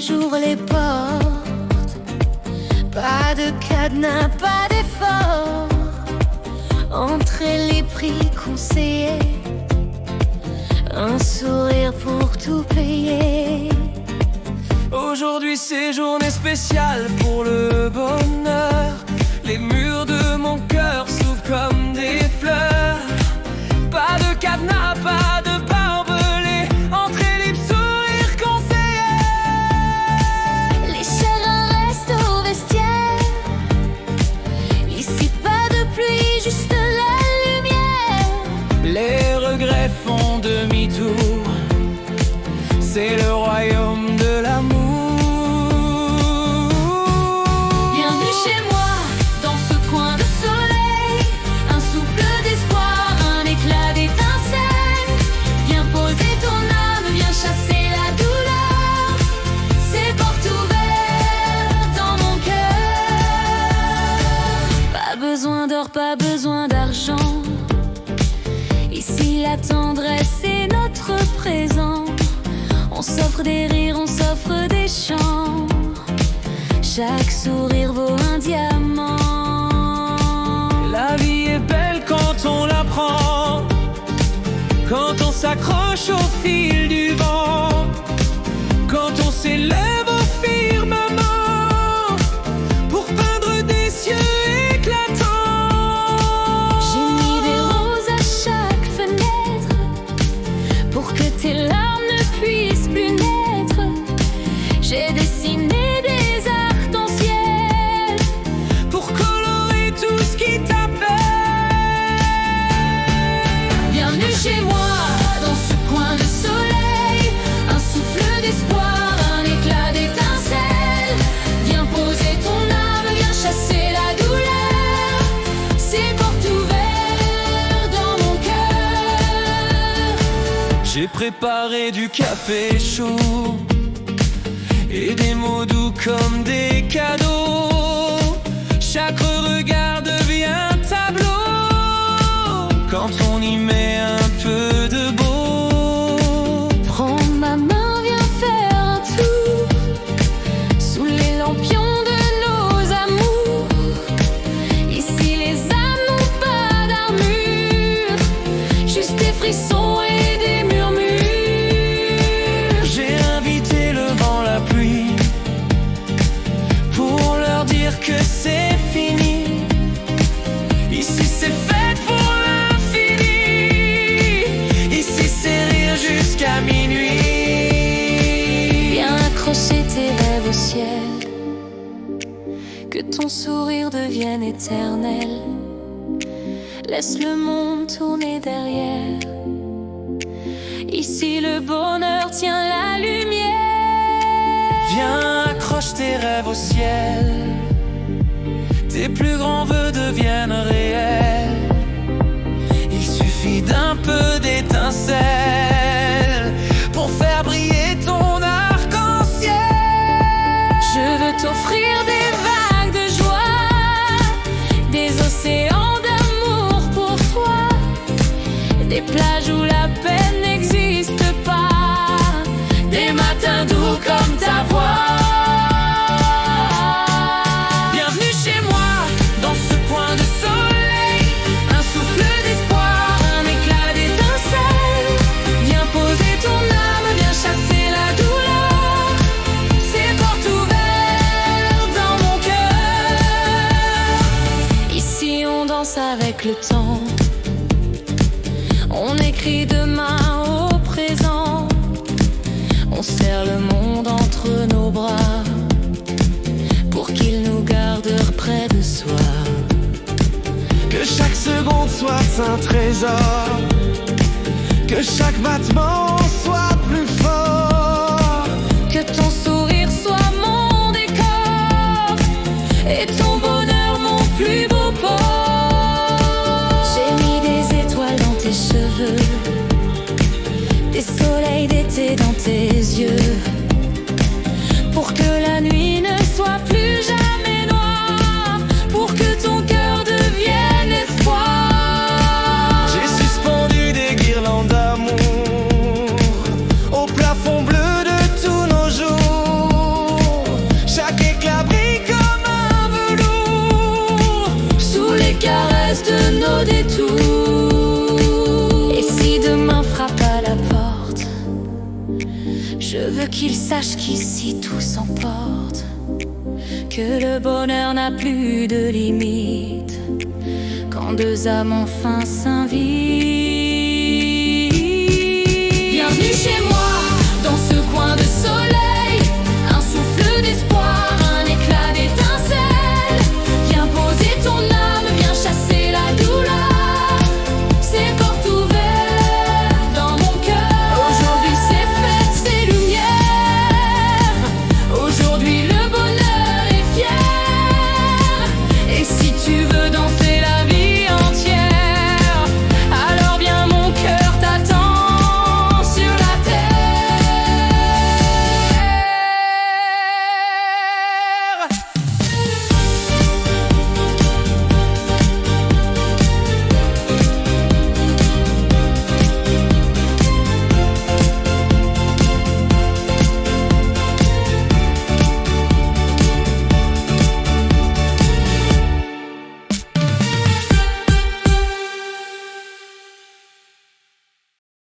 j'ouvre les portes. Pas de cadenas, pas d'effort. Entrez les prix conseillés. Un sourire pour tout payer. Aujourd'hui c'est journée spéciale pour le bonheur. Les murs de mon cœur s'ouvrent comme des fleurs. Pas de cadenas, pas de barbelés. Entrez libre, sourire conseillé. Les chagrins restent au vestiaire. Ici pas de pluie, juste la lumière. Les regrets font demi-tour. C'est le royaume de l'amour. Bienvenue chez moi, dans ce coin de soleil. Un souffle d'espoir, un éclat d'étincelle. Viens poser ton âme, viens chasser la douleur. C'est portes ouvertes dans mon cœur. Pas besoin d'or, pas besoin d'argent. Ici la tendresse est notre présent. On s'offre des rires, on s'offre des chants. Chaque sourire vaut un diamant. La vie est belle quand on la prend, quand on s'accroche au fil du vent, quand on s'élève au firmament pour peindre des cieux éclatants. J'ai mis des roses à chaque fenêtre pour que tes larmes ne puissent plus naître. J'ai dessiné des arcs-en-ciel pour colorer tout ce qui t'appelle. Bienvenue chez moi, dans ce coin de soleil. Un souffle d'espoir, un éclat d'étincelle. Viens poser ton âme, viens chasser la douleur. C'est portes ouvertes dans mon cœur. J'ai préparé du café chaud et des mots doux comme des cadeaux. Chaque regard devient tableau quand on y met un peu de beau. Prends ma main, viens faire un tour sous les lampions de nos amours. Ici les âmes n'ont pas d'armure, juste des frissons et des murmures. J'ai invité le vent, la pluie pour leur dire que c'est fini. Ici c'est fête pour l'infini. Ici c'est rire jusqu'à minuit. Viens accrocher tes rêves au ciel, que ton sourire devienne éternel. Laisse le monde tourner derrière. Ici le bonheur tient la lumière. Viens, accroche tes rêves au ciel. Tes plus grands vœux deviennent réels. Il suffit d'un peu d'étincelle pour faire briller ton arc-en-ciel. Je veux t'offrir des vagues de joie, des océans d'amour pour toi, des plages où la peine n'existe pas, des matins doux comme ta voix. Bienvenue chez moi, dans ce coin de soleil. Un souffle d'espoir, un éclat d'étincelle. Viens poser ton âme, viens chasser la douleur. C'est portes ouvertes dans mon cœur. Ici on danse avec le temps. On écrit demain au présent. On serre le monde entre nos bras pour qu'il nous garde près de soi. Que chaque seconde soit un trésor, que chaque battement soit plus fort. Que ton sourire soit mon décor et ton bonheur mon plus beau port. J'ai mis des étoiles dans tes cheveux, des soleils d'été dans tes yeux, pour que la nuit ne soit plus jamais noire, pour que ton cœur devienne espoir. J'ai suspendu des guirlandes d'amour au plafond c'est tout. Et si demain frappe à la porte, je veux qu'il sache qu'ici tout s'emporte, que le bonheur n'a plus de limite quand deux âmes enfin s'invitent.